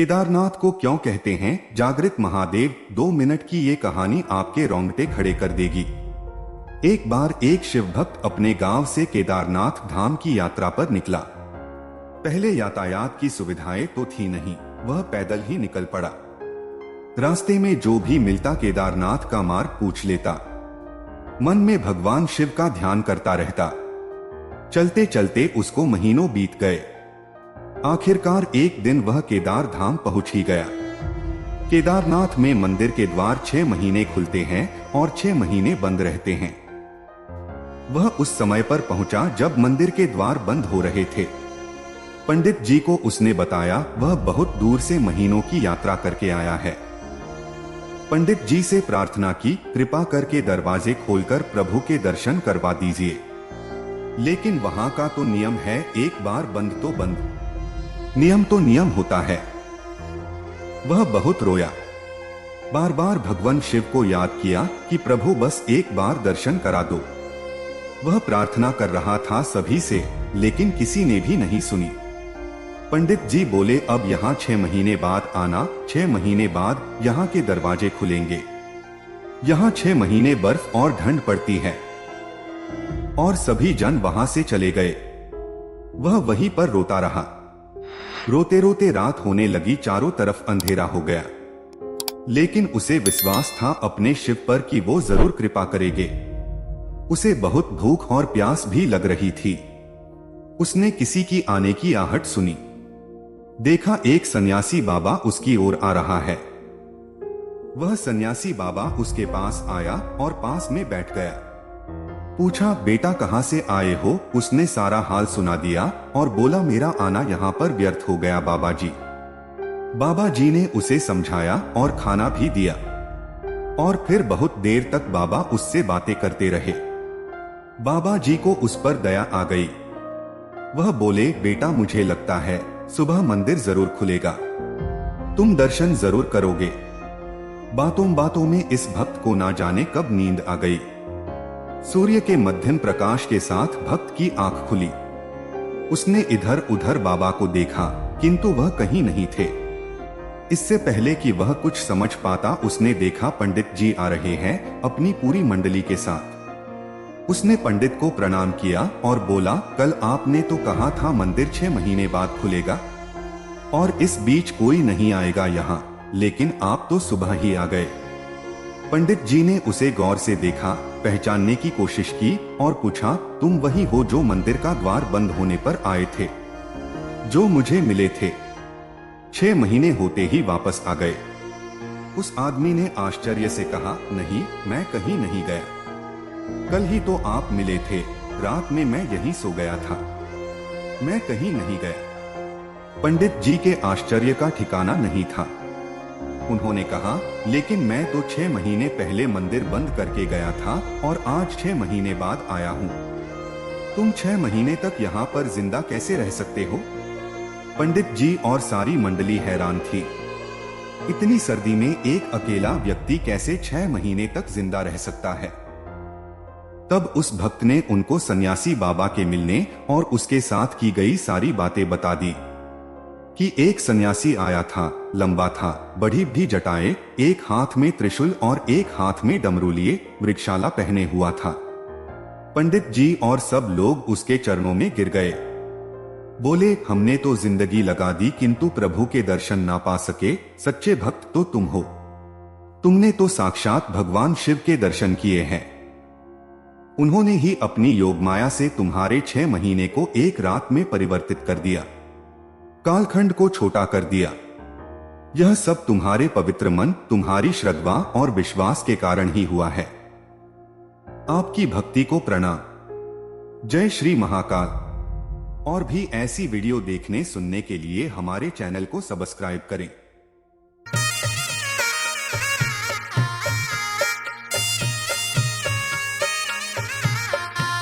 केदारनाथ को क्यों कहते हैं जागृत महादेव? 2 मिनट की ये कहानी आपके रोंगटे खड़े कर देगी। एक बार एक शिव भक्त अपने गांव से केदारनाथ धाम की यात्रा पर निकला। पहले यातायात की सुविधाएं तो थी नहीं, वह पैदल ही निकल पड़ा। रास्ते में जो भी मिलता केदारनाथ का मार्ग पूछ लेता। मन में भगवान शिव का ध्यान करता रहता। चलते चलते उसको महीनों बीत गए। आखिरकार एक दिन वह केदार धाम पहुंच ही गया। केदारनाथ में मंदिर के द्वार 6 महीने खुलते हैं और 6 महीने बंद रहते हैं। वह उस समय पर पहुंचा जब मंदिर के द्वार बंद हो रहे थे। पंडित जी को उसने बताया वह बहुत दूर से महीनों की यात्रा करके आया है। पंडित जी से प्रार्थना की, कृपा करके दरवाजे खोलकर प्रभु के दर्शन करवा दीजिए। लेकिन वहां का तो नियम है, एक बार बंद तो बंद। नियम तो नियम होता है। वह बहुत रोया, बार बार भगवान शिव को याद किया कि प्रभु बस एक बार दर्शन करा दो। वह प्रार्थना कर रहा था सभी से, लेकिन किसी ने भी नहीं सुनी। पंडित जी बोले, अब यहाँ 6 महीने बाद आना, 6 महीने बाद यहाँ के दरवाजे खुलेंगे। यहाँ 6 महीने बर्फ और ठंड पड़ती है। और सभी जन वहां से चले गए। वह वहीं पर रोता रहा। रोते रोते रात होने लगी, चारों तरफ अंधेरा हो गया। लेकिन उसे विश्वास था अपने शिव पर कि वो जरूर कृपा करेंगे। उसे बहुत भूख और प्यास भी लग रही थी। उसने किसी की आने की आहट सुनी। देखा एक सन्यासी बाबा उसकी ओर आ रहा है। वह सन्यासी बाबा उसके पास आया और पास में बैठ गया। पूछा, बेटा कहां से आए हो? उसने सारा हाल सुना दिया और बोला, मेरा आना यहाँ पर व्यर्थ हो गया बाबा जी। बाबा जी ने उसे समझाया और खाना भी दिया। और फिर बहुत देर तक बाबा उससे बातें करते रहे। बाबा जी को उस पर दया आ गई। वह बोले, बेटा मुझे लगता है सुबह मंदिर जरूर खुलेगा, तुम दर्शन जरूर करोगे। बातों बातों में इस भक्त को ना जाने कब नींद आ गई। सूर्य के मध्यम प्रकाश के साथ भक्त की आंख खुली। उसने इधर उधर बाबा को देखा, किंतु वह कहीं नहीं थे। इससे पहले कि वह कुछ समझ पाता, उसने देखा पंडित जी आ रहे हैं अपनी पूरी मंडली के साथ। उसने पंडित को प्रणाम किया और बोला, कल आपने तो कहा था मंदिर 6 महीने बाद खुलेगा और इस बीच कोई नहीं आएगा यहाँ, लेकिन आप तो सुबह ही आ गए। पंडित जी ने उसे गौर से देखा, पहचानने की कोशिश की और पूछा, तुम वही हो जो मंदिर का द्वार बंद होने पर आए थे, जो मुझे मिले थे? 6 महीने होते ही वापस आ गए। उस आदमी ने आश्चर्य से कहा, नहीं, मैं कहीं नहीं गया। कल ही तो आप मिले थे, रात में मैं यहीं सो गया था, मैं कहीं नहीं गया। पंडित जी के आश्चर्य का ठिकाना नहीं था। उन्होंने कहा, लेकिन मैं तो 6 महीने पहले मंदिर बंद करके गया था और आज 6 महीने बाद आया हूँ। तुम 6 महीने तक यहाँ पर जिंदा कैसे रह सकते हो? पंडित जी और सारी मंडली हैरान थी। इतनी सर्दी में एक अकेला व्यक्ति कैसे 6 महीने तक जिंदा रह सकता है? तब उस भक्त ने उनको सन्यासी बाबा के मिलने और उसके साथ की गई सारी बातें बता दी कि एक सन्यासी आया था, लंबा था, बड़ी भी जटाएं, एक हाथ में त्रिशूल और एक हाथ में डमरू लिए, वृक्षाला पहने हुआ था। पंडित जी और सब लोग उसके चरणों में गिर गए। बोले, हमने तो जिंदगी लगा दी किंतु प्रभु के दर्शन ना पा सके। सच्चे भक्त तो तुम हो। तुमने तो साक्षात भगवान शिव के दर्शन किए हैं। उन्होंने ही अपनी योगमाया से तुम्हारे 6 महीने को एक रात में परिवर्तित कर दिया, कालखंड को छोटा कर दिया। यह सब तुम्हारे पवित्र मन, तुम्हारी श्रद्धा और विश्वास के कारण ही हुआ है। आपकी भक्ति को प्रणाम। जय श्री महाकाल। और भी ऐसी वीडियो देखने सुनने के लिए हमारे चैनल को सब्सक्राइब करें।